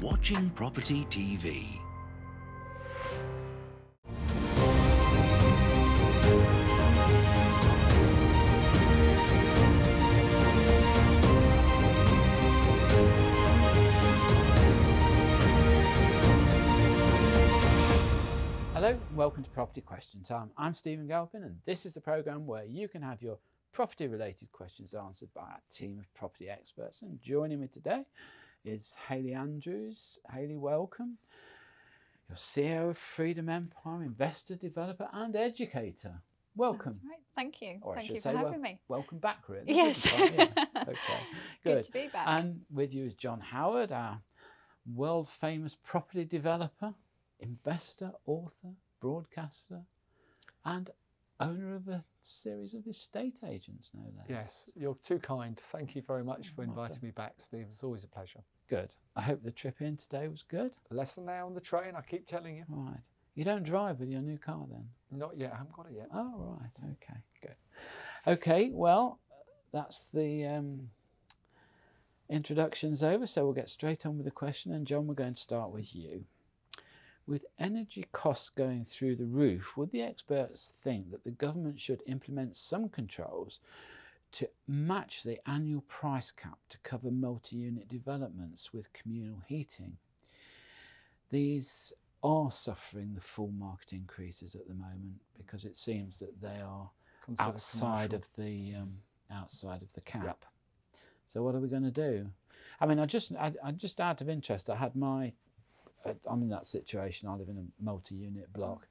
watching Property TV. Hello, welcome to Property Question Time. I'm Stephen Galpin, and this is the programme where you can have your property-related questions answered by our team of property experts. And joining me today is Hayley Andrews. Hayley, welcome. You're CEO of Freedom Empire, investor, developer and educator. Welcome. That's right. Thank you. Or Thank you for having me. Welcome back, really. Yes. Okay, Good to be back. And with you is John Howard, our world-famous property developer, investor, author, broadcaster, and owner of a series of estate agents, no less. Yes, you're too kind. Thank you very much for inviting me back, Steve. It's always a pleasure. Good. I hope the trip in today was good. Less than an hour on the train, I keep telling you. Right. You don't drive with your new car then? Not yet, I haven't got it yet. Oh, right. Okay, good. Okay, well, that's the introductions over, so we'll get straight on with the question. And John, we're going to start with you. With energy costs going through the roof, would the experts think that the government should implement some controls to match the annual price cap to cover multi-unit developments with communal heating? These are suffering the full market increases at the moment because it seems that they are outside of the cap. Yep. So what are we going to do? I mean, I just out of interest, I'm in that situation. I live in a multi-unit block,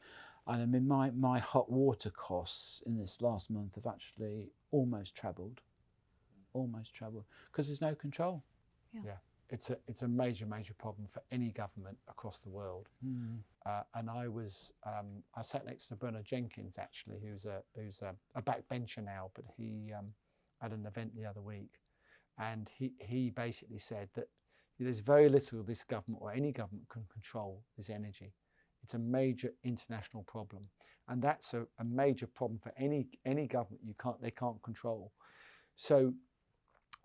and I mean my hot water costs in this last month have actually almost trebled because there's no control. Yeah, it's a major problem for any government across the world. And I sat next to Bernard Jenkins actually, who's a backbencher now, but he at an event the other week, and he basically said that there's very little this government or any government can control this energy. It's a major international problem, and that's a major problem for any government. They can't control. So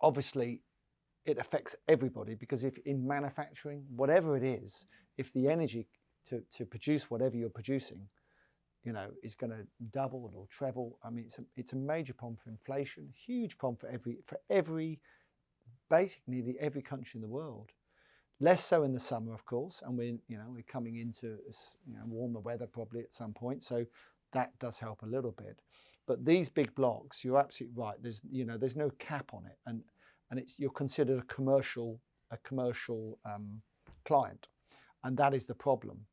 obviously it affects everybody, because if in manufacturing, whatever it is, if the energy to produce whatever you're producing, is going to double or treble, I mean it's a major problem for inflation, huge problem for every basically every country in the world. Less so in the summer, of course, and we're coming into warmer weather probably at some point, so that does help a little bit. But these big blocks, you're absolutely right. There's no cap on it, and you're considered a commercial client, and that is the problem.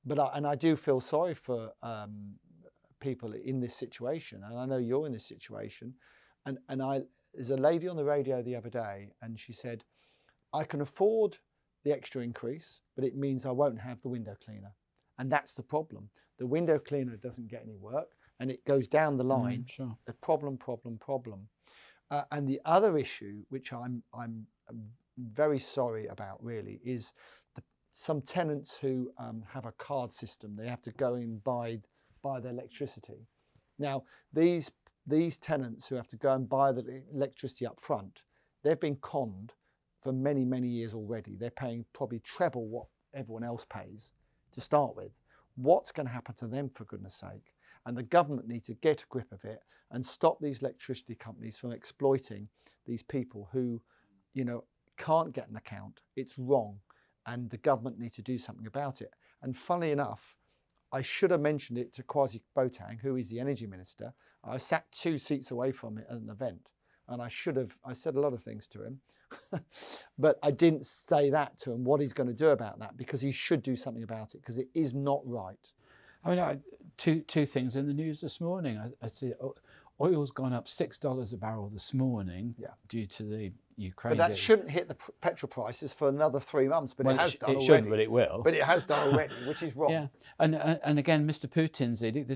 But I do feel sorry for people in this situation, and I know you're in this situation, and there's a lady on the radio the other day, and she said, I can afford the extra increase, but it means I won't have the window cleaner. And that's the problem. The window cleaner doesn't get any work, and it goes down the line. Sure. The problem. And the other issue, which I'm very sorry about really, is some tenants who have a card system. They have to go and buy the electricity. Now, these tenants who have to go and buy the electricity up front, they've been conned for many, many years already. They're paying probably treble what everyone else pays to start with. What's going to happen to them, for goodness sake? And the government needs to get a grip of it and stop these electricity companies from exploiting these people who, can't get an account. It's wrong, and the government needs to do something about it. And funnily enough, I should have mentioned it to Kwasi Boateng, who is the energy minister. I sat 2 seats away from it at an event, and I said a lot of things to him, but I didn't say that to him, what he's going to do about that, because he should do something about it, because it is not right. I mean, two things in the news this morning. I see oil's gone up $6 a barrel this morning due to the Ukraine. But that shouldn't hit the petrol prices for another 3 months, but it has done already. It shouldn't, but it will. But it has done already, which is wrong. Yeah, and again, Mr. Putin's edict,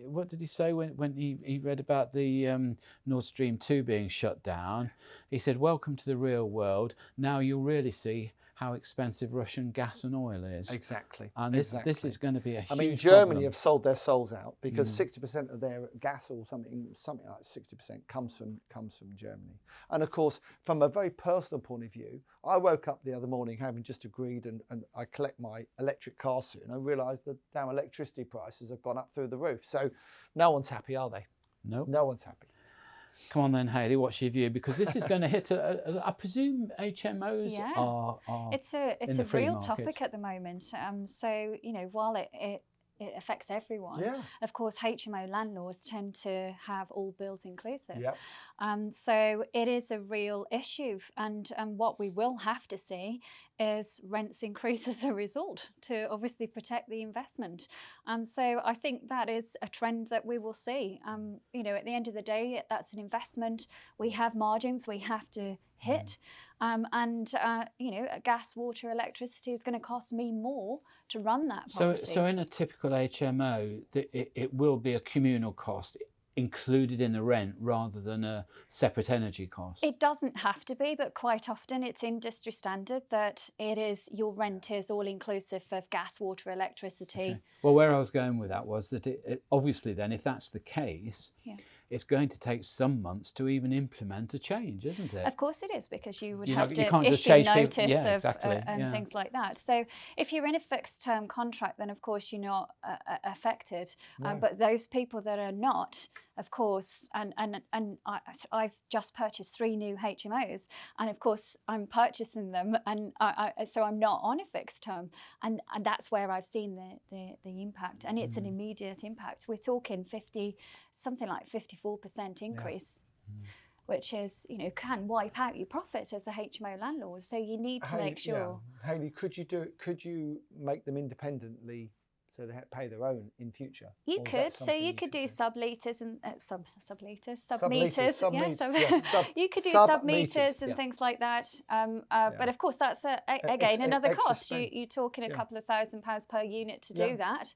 what did he say when he read about the Nord Stream 2 being shut down? He said, welcome to the real world. Now you'll really see how expensive Russian gas and oil is. Exactly. And this is going to be a huge I mean, Germany problem. have sold their souls out because 60% of their gas, or something like 60%, comes from Germany. And of course, from a very personal point of view, I woke up the other morning having just agreed, and I collect my electric car soon. I realised that damn electricity prices have gone up through the roof. So no one's happy, are they? Nope. No one's happy. Come on then, Hayley, what's your view? Because this is going to hit, I presume HMOs Yeah. are It's a in the free real market. topic at the moment. So, you know, while it affects everyone, Yeah. of course, HMO landlords tend to have all bills inclusive. Yep. So it is a real issue. And what we will have to see is rents increase as a result to obviously protect the investment. So I think that is a trend that we will see. You know, at the end of the day, that's an investment. We have margins we have to hit. You know, gas, water, electricity is going to cost me more to run that property. So in a typical HMO, it will be a communal cost included in the rent rather than a separate energy cost. It doesn't have to be, but quite often it's industry standard that it is, your rent is all inclusive of gas, water, electricity. Okay. Well, where I was going with that was that it obviously then, if that's the case, it's going to take some months to even implement a change, isn't it? Of course it is, because you would You have can't to just issue change notice people. Yeah, of exactly. and things like that. So if you're in a fixed term contract, then of course you're not affected. No. But those people that are not, of course, and I've just purchased 3 new HMOs, and of course I'm purchasing them, and so I'm not on a fixed term, and that's where I've seen the impact, and it's an immediate impact. We're talking something like 54% increase. Which is, you know, can wipe out your profit as a HMO landlord. So you need to make sure. Yeah. Hayley, could you make them independently so they pay their own in future? You Or is that could. So something you could do sub-meters and sub-meters. You could do sub-meters and things like that. But of course, that's again another cost. You're talking a couple of £1,000s per unit to do that.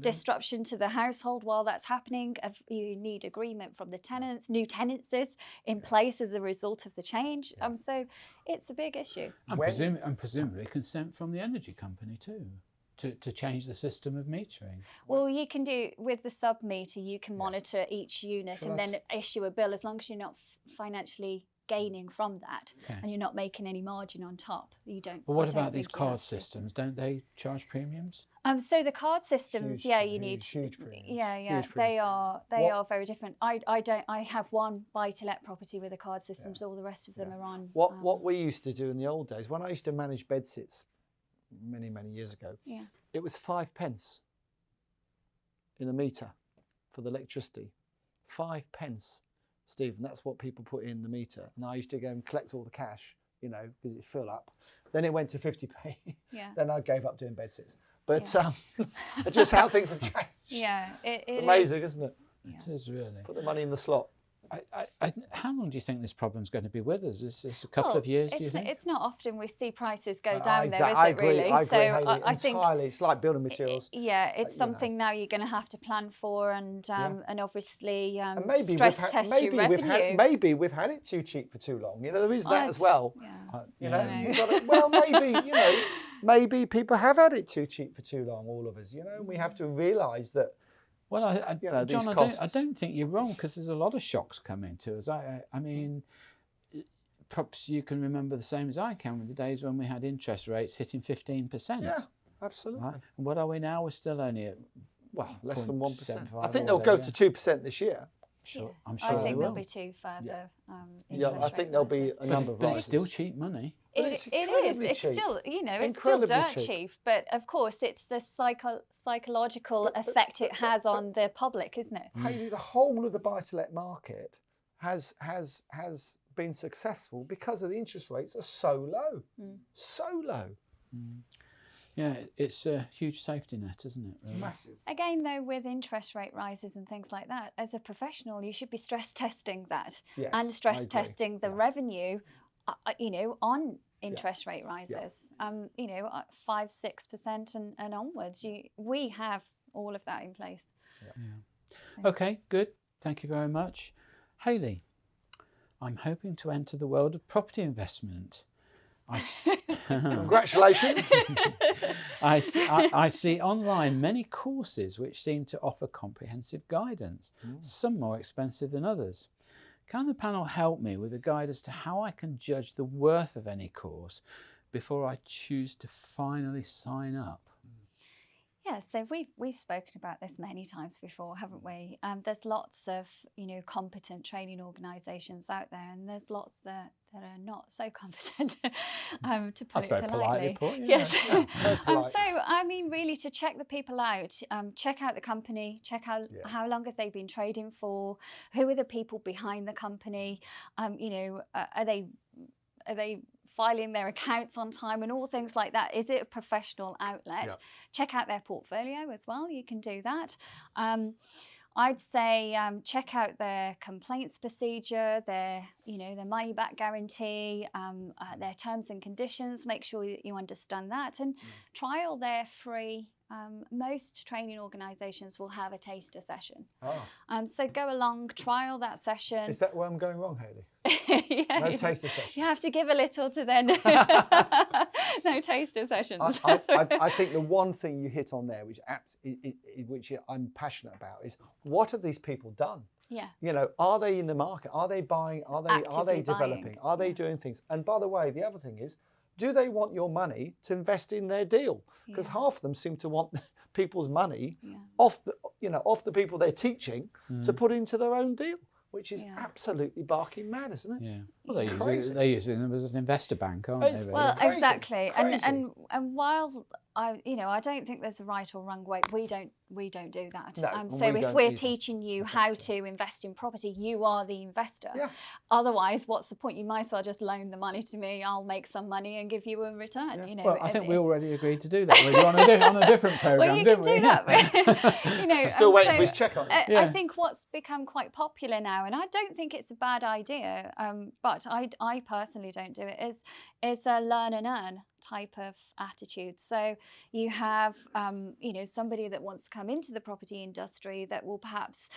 Disruption to the household while that's happening. You need agreement from the tenants, new tenancies in place as a result of the change. So it's a big issue. And presumably consent from the energy company too, to change the system of metering. Well, you can do with the sub-meter, you can monitor each unit and then issue a bill as long as you're not financially gaining from that and you're not making any margin on top. You don't. But what about these card systems? Don't they charge premiums? So the card systems, you need huge premiums. Huge they are very different. I have one buy-to-let property with the card systems. All the rest of them are on. What we used to do in the old days, when I used to manage bedsits many years ago, it was 5 pence in a meter for the electricity. 5 pence, Stephen. That's what people put in the meter, and I used to go and collect all the cash, you know, because it's fill up. Then it went to 50p. Then I gave up doing bedsits. But just how things have changed. It's amazing, isn't it? It is really. Put the money in the slot. How long do you think this problem's going to be with us? Is this a couple of years, do you think? It's not often we see prices go down there, is I it agree, really? I agree, so Hayley, I think entirely. It's like building materials. It's something now you're going to have to plan for and obviously and maybe stress test your revenue. Maybe we've had it too cheap for too long. You know, there is that as well. You know, maybe people have had it too cheap for too long, all of us, you know, and we have to realise that. Well, these John, costs. I don't think you're wrong, because there's a lot of shocks coming to us. I mean, perhaps you can remember the same as I can with the days when we had interest rates hitting 15%. Yeah, absolutely. Right? And what are we now? We're still only at less than 1%. 0.75 I think they'll go to 2% this year. Sure, I'm sure I think they there'll will. be 2 further. I think there'll be a number of But rises. it's still cheap money. It is. It's cheap. still, it's still dirt cheap. But of course, it's the psychological effect it has on the public, isn't it? Hayley, the whole of the buy-to-let market has been successful because of the interest rates are so low, so low. Yeah, it's a huge safety net, isn't it? Really? Massive. Again, though, with interest rate rises and things like that, as a professional, you should be stress testing that and stress testing the revenue, on interest rate rises. 5-6% and onwards. We have all of that in place. So. Okay, good. Thank you very much, Hayley. I'm hoping to enter the world of property investment. Congratulations. I see online many courses which seem to offer comprehensive guidance, some more expensive than others. Can the panel help me with a guide as to how I can judge the worth of any course before I choose to finally sign up? Yeah, so we've spoken about this many times before, haven't we? There's lots of competent training organisations out there, and there's lots that are not so competent, to put it politely. Put, yeah. Yes. Yeah, So I mean, really, to check the people out, check out the company, check out how long have they been trading for, who are the people behind the company, are they filing their accounts on time and all things like that. Is it a professional outlet? Yeah. Check out their portfolio as well. You can do that. I'd say check out their complaints procedure, their money back guarantee, their terms and conditions. Make sure that you understand that, and trial their free. Most training organisations will have a taster session. So go along, trial that session. Is that where I'm going wrong, Hayley? Yeah, No taster session. You have to give a little to then. No taster sessions. I think the one thing you hit on there, which I'm passionate about, is what have these people done? Yeah. Are they in the market? Are they buying? Are they Actively developing? buying. Are they doing things? And by the way, the other thing is, do they want your money to invest in their deal? Because half of them seem to want people's money off the people they're teaching to put into their own deal, which is absolutely barking mad, isn't it? Yeah. Well, they're using them as an investor bank, aren't they? Well, crazy. exactly. Crazy. And while I don't think there's a right or wrong way. We don't do that. No, So we if don't we're either. teaching you how to invest in property, you are the investor. Yeah. Otherwise, what's the point? You might as well just loan the money to me. I'll make some money and give you a return. Yeah. Well, I think we already agreed to do that with you on a different programme, well, you didn't can we? do that. Still waiting for his check on it. I think what's become quite popular now, and I don't think it's a bad idea, but I personally don't do it, is a learn and earn type of attitude. So you have somebody that wants to come into the property industry that will perhaps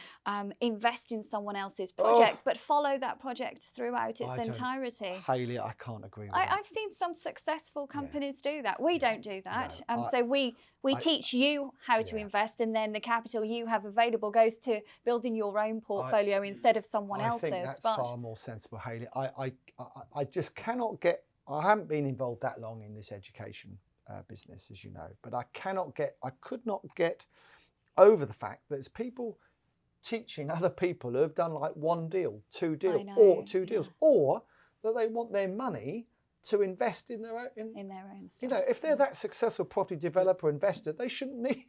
invest in someone else's project, but follow that project throughout its entirety. Hayley, I can't agree with that. I've seen some successful companies do that. We don't do that. No, So we teach you how to invest, and then the capital you have available goes to building your own portfolio instead of someone else's. I think that's far more sensible, Hayley. I just cannot get. I haven't been involved that long in this education business, as you know, but I could not get over the fact that there's people teaching other people who have done like one deal, two deals, or that they want their money to invest in their own stuff. If they're that successful property developer investor, they shouldn't need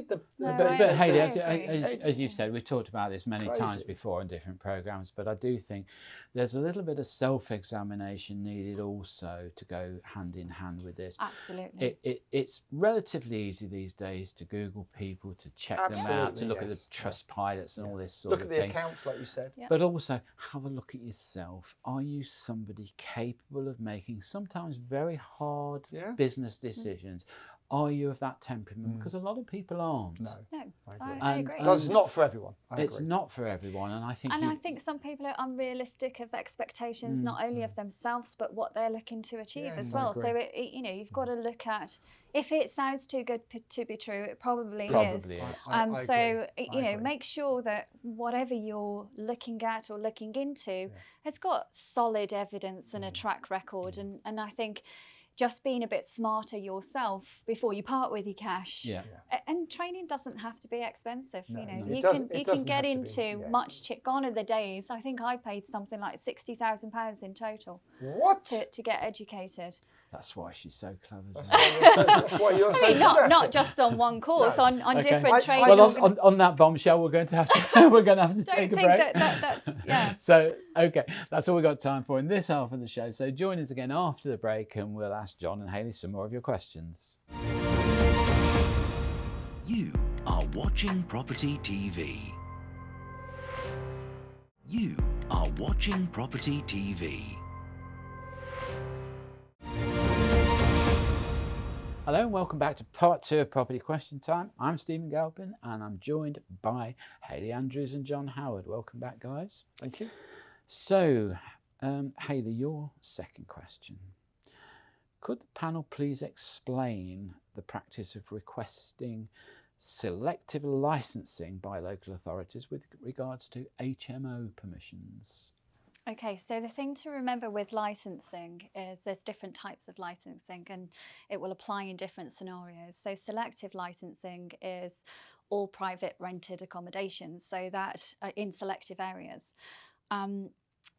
the. But Hayley, as you said, we've talked about this many times before in different programmes, but I do think there's a little bit of self-examination needed also to go hand in hand with this. Absolutely. It's relatively easy these days to Google people, to check them out, to look at the trust pilots and all this sort of thing. Look at the accounts, like you said. Yeah. But also have a look at yourself. Are you somebody capable of making sometimes very hard business decisions? Are you of that temperament? Because a lot of people aren't. No, I agree. It's not for everyone. It's not for everyone, and I think. I think some people are unrealistic of expectations, not only of themselves but what they're looking to achieve as well. So you've got to look at, if it sounds too good to be true, it probably is. Make sure that whatever you're looking at or looking into has got solid evidence and a track record, and I think just being a bit smarter yourself before you part with your cash. Yeah. And training doesn't have to be expensive. You can get into gone are the days. I think I paid something like £60,000 in total. What? To get educated. That's why she's so clever. That's why you're so good at not it. just on one course, on different training. Well, on that bombshell, we're going to have to take a break. That's So, okay, that's all we've got time for in this half of the show. So join us again after the break and we'll ask John and Hayley some more of your questions. You are watching Property TV. You are watching Property TV. Hello and welcome back to part 2 of Property Question Time. I'm Stephen Galpin and I'm joined by Hayley Andrews and John Howard. Welcome back, guys. Thank you. So, Hayley, your second question. Could the panel please explain the practice of requesting selective licensing by local authorities with regards to HMO permissions? Okay, so the thing to remember with licensing is there's different types of licensing and it will apply in different scenarios. So selective licensing is all private rented accommodation, so that in selective areas.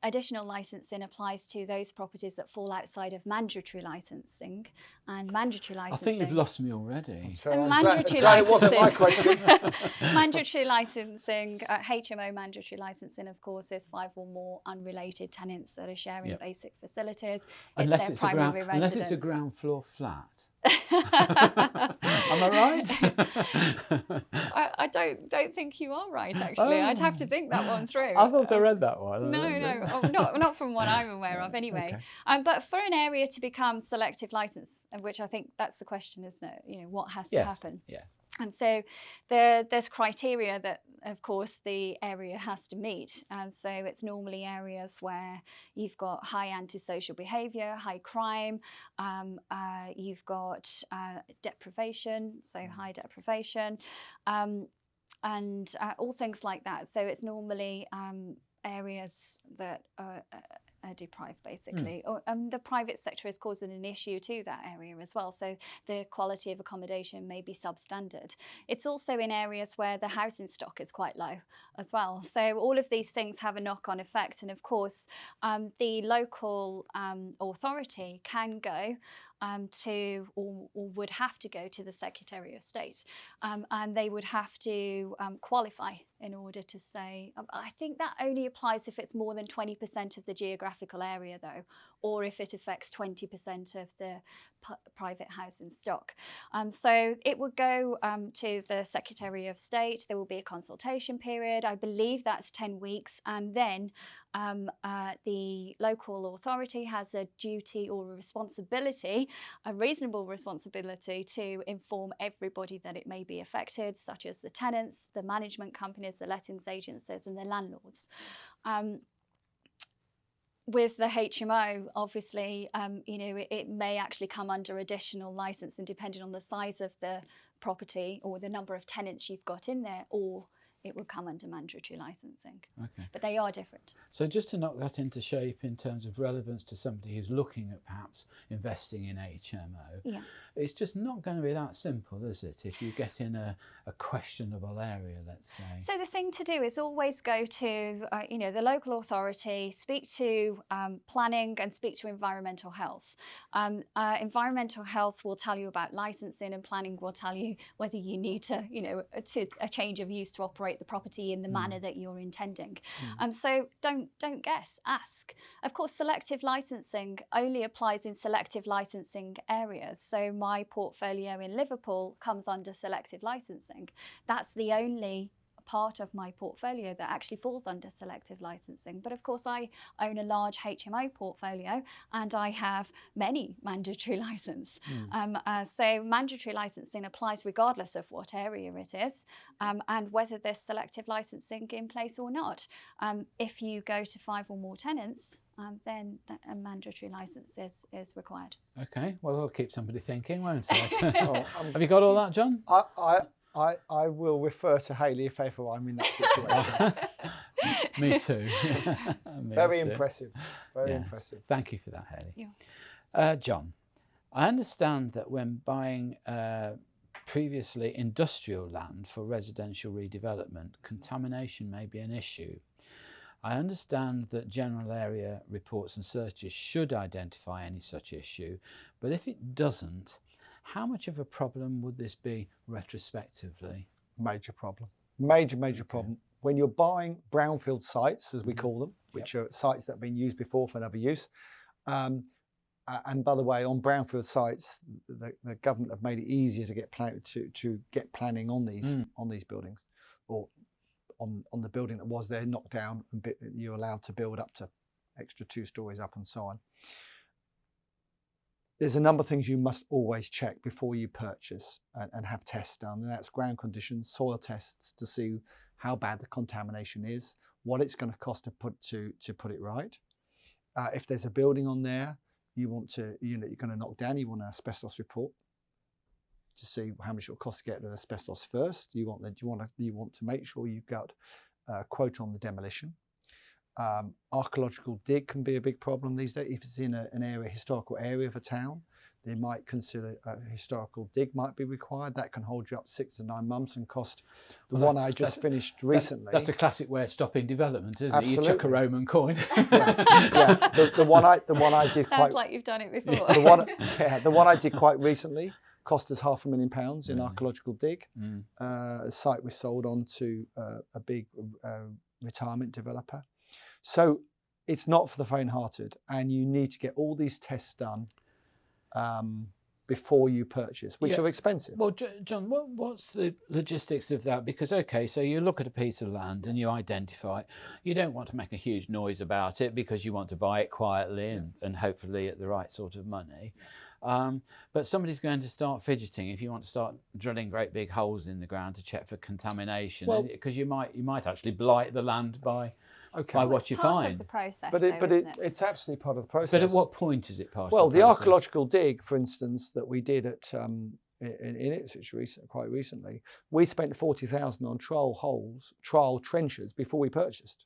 Additional licensing applies to those properties that fall outside of mandatory licensing, and mandatory licensing. I think you've lost me already. So Mandatory glad it wasn't my licensing. question. Mandatory licensing, HMO mandatory licensing, of course, is 5 or more unrelated tenants that are sharing basic facilities. Unless it's a ground floor flat. Am I right? I don't think you are right, actually. I'd have to think that one through. I thought I read that one. No, not from what I'm aware of anyway. Okay. But for an area to become selective license, which I think that's the question, isn't it? You know, what has to happen? Yeah. And so there's criteria that, of course, the area has to meet. And so it's normally areas where you've got high antisocial behaviour, high crime, you've got deprivation, so high deprivation, and all things like that. So it's normally areas that are deprived, basically. The private sector is causing an issue to that area as well, so the quality of accommodation may be substandard. It's also in areas where the housing stock is quite low as well, so all of these things have a knock-on effect. And of course the local authority can go to or would have to go to the Secretary of State, and they would have to qualify in order to say, I think that only applies if it's more than 20% of the geographical area though, or if it affects 20% of the private housing stock. So it would go to the Secretary of State. There will be a consultation period. I believe that's 10 weeks. And then the local authority has a duty or a responsibility, a reasonable responsibility, to inform everybody that it may be affected, such as the tenants, the management companies, the lettings agencies and the landlords. With the HMO, obviously, you know, it may actually come under additional licence, and depending on the size of the property or the number of tenants you've got in there, or it would come under mandatory licensing. Okay. But they are different. So just to knock that into shape in terms of relevance to somebody who's looking at perhaps investing in HMO, it's just not going to be that simple, is it, if you get in a questionable area, let's say? So the thing to do is always go to you know, the local authority, speak to planning and speak to environmental health. Environmental health will tell you about licensing, and planning will tell you whether you need to, you know, a change of use to operate the property in the manner that you're intending. So don't guess, ask. Of course, selective licensing only applies in selective licensing areas. So my portfolio in Liverpool comes under selective licensing. That's the only part of my portfolio that actually falls under selective licensing. But of course, I own a large HMO portfolio and I have many mandatory license. So mandatory licensing applies regardless of what area it is, and whether there's selective licensing in place or not. If you go to 5 or more tenants, then a mandatory licence is required. Okay, well, I'll keep somebody thinking, won't it? Have you got all that, John? I will refer to Hayley if ever I'm in that situation. Me too. Very impressive. Very impressive. Thank you for that, Hayley. John, I understand that when buying previously industrial land for residential redevelopment, contamination may be an issue. I understand that general area reports and searches should identify any such issue, but if it doesn't, how much of a problem would this be retrospectively? Major problem. Major problem. When you're buying brownfield sites, as we call them, which are sites that have been used before for another use, and by the way, on brownfield sites, the government have made it easier to get planning on these buildings, or on the building that was there, knocked down, and you're allowed to build up to extra 2 stories up and so on. There's a number of things you must always check before you purchase and have tests done, and that's ground conditions, soil tests to see how bad the contamination is, what it's going to cost to put it right. If there's a building on there, you want to, you're going to knock down, you want an asbestos report to see how much it'll cost to get rid of asbestos first. You want to make sure you've got a quote on the demolition. Archaeological dig can be a big problem these days. If it's in an area, historical area of a town, they might consider a historical dig might be required. That can hold you up 6 to 9 months and cost. The one I just finished recently. That's a classic way of stopping development, isn't Absolutely. it? You chuck a Roman coin. Yeah. The one I did Sounds like you've done it before. The one I did quite recently cost us £500,000 in archaeological dig. A site was sold on to a big retirement developer. So it's not for the faint-hearted, and you need to get all these tests done before you purchase, which are expensive. Well, John, what's the logistics of that? Because, okay, so you look at a piece of land and you identify it. You don't want to make a huge noise about it because you want to buy it quietly and hopefully at the right sort of money. But somebody's going to start fidgeting if you want to start drilling great big holes in the ground to check for contamination, because you might actually blight the land by what you find. Part of the process, but it's absolutely part of the process. But at what point is it part of the process? Well, the archaeological dig, for instance, that we did at in Ipswich quite recently, we spent £40,000 on trial trenches before we purchased.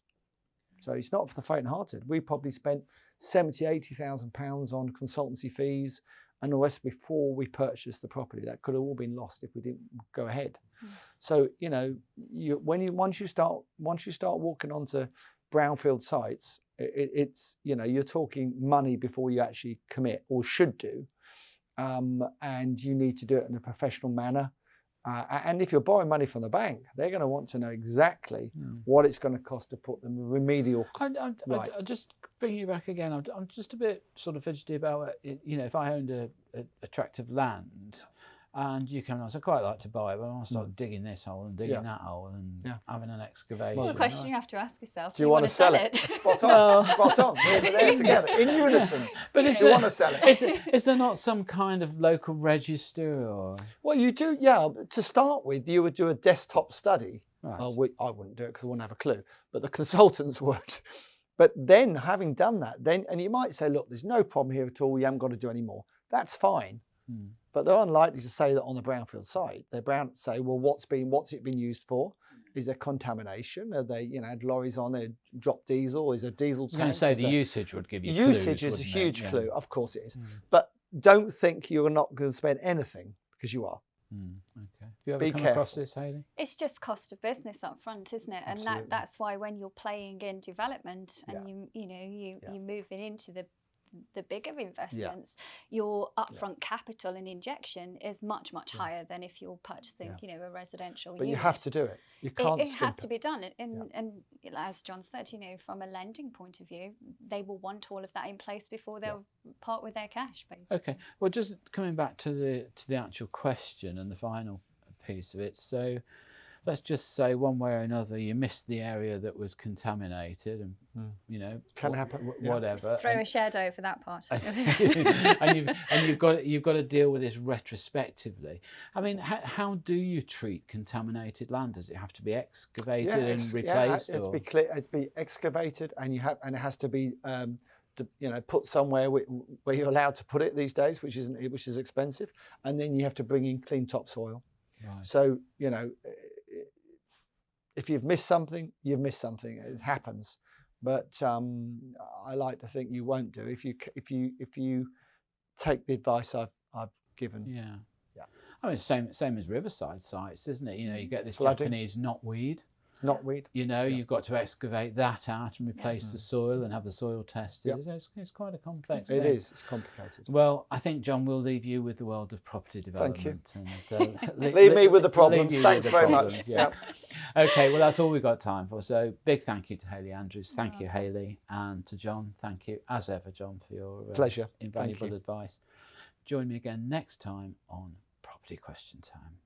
So it's not for the faint-hearted. We probably spent £70,000–£80,000 on consultancy fees and the rest before we purchased the property. That could have all been lost if we didn't go ahead. So once you start walking onto brownfield sites, it's you're talking money before you actually commit, or should do, and you need to do it in a professional manner. And if you're borrowing money from the bank, they're going to want to know exactly what it's going to cost to put them remedial. I just bring you back again. I'm just a bit sort of fidgety about it. If I owned a tract of land and you come and I quite like to buy it, but I want to start digging this hole and digging that hole and having an excavation. Well, the question you have to ask yourself: do you want to sell it? Spot on. Spot on. We're there together in unison. But do you want to sell it? Is there not some kind of local register or? Well, you do. Yeah. To start with, you would do a desktop study. Right. I wouldn't do it because I wouldn't have a clue, but the consultants would. But then, having done that, and you might say, look, there's no problem here at all. You haven't got to do any more. That's fine. But they're unlikely to say that on the brownfield site. They're bound to say, well, what's it been used for? Is there contamination? Are they, had lorries on there, dropped diesel? Is there diesel tank? I was going to say the usage would give you usage clues, is a huge clue. Of course it is. But don't think you're not going to spend anything, because you are. Okay. Have you ever come across this, Hayley? It's just cost of business up front, isn't it? And that's why when you're playing in development and you're moving into the bigger investments, your upfront capital and injection is much higher than if you're purchasing a residential but unit. You have to do it. You can't it has to be done, and as John said, from a lending point of view, they will want all of that in place before they'll part with their cash, basically. Okay, well, just coming back to the actual question and the final piece of it. So let's just say one way or another you missed the area that was contaminated, and can happen. Whatever. Let's throw a shed over that part. and you've got to deal with this retrospectively. I mean, how do you treat contaminated land? Does it have to be excavated and replaced? Yeah, it's be excavated, and it has to be put somewhere where you're allowed to put it these days, which is expensive, and then you have to bring in clean topsoil. Right. So if you've missed something, you've missed something. It happens, but I like to think you won't do if you take the advice I've given. Yeah. I mean, same as riverside sites, isn't it? You get this flooding. Japanese knotweed. Knotweed. You've got to excavate that out and replace the soil and have the soil tested. Yep. It's quite a complex thing. It is. It's complicated. Well, I think, John, we'll leave you with the world of property development. Thank you. Leave me with the problems. Thanks very much. Yeah. Okay, well, that's all we've got time for. So big thank you to Hayley Andrews. Thank you, Hayley. And to John, thank you, as ever, John, for your pleasure. Invaluable advice. Join me again next time on Property Question Time.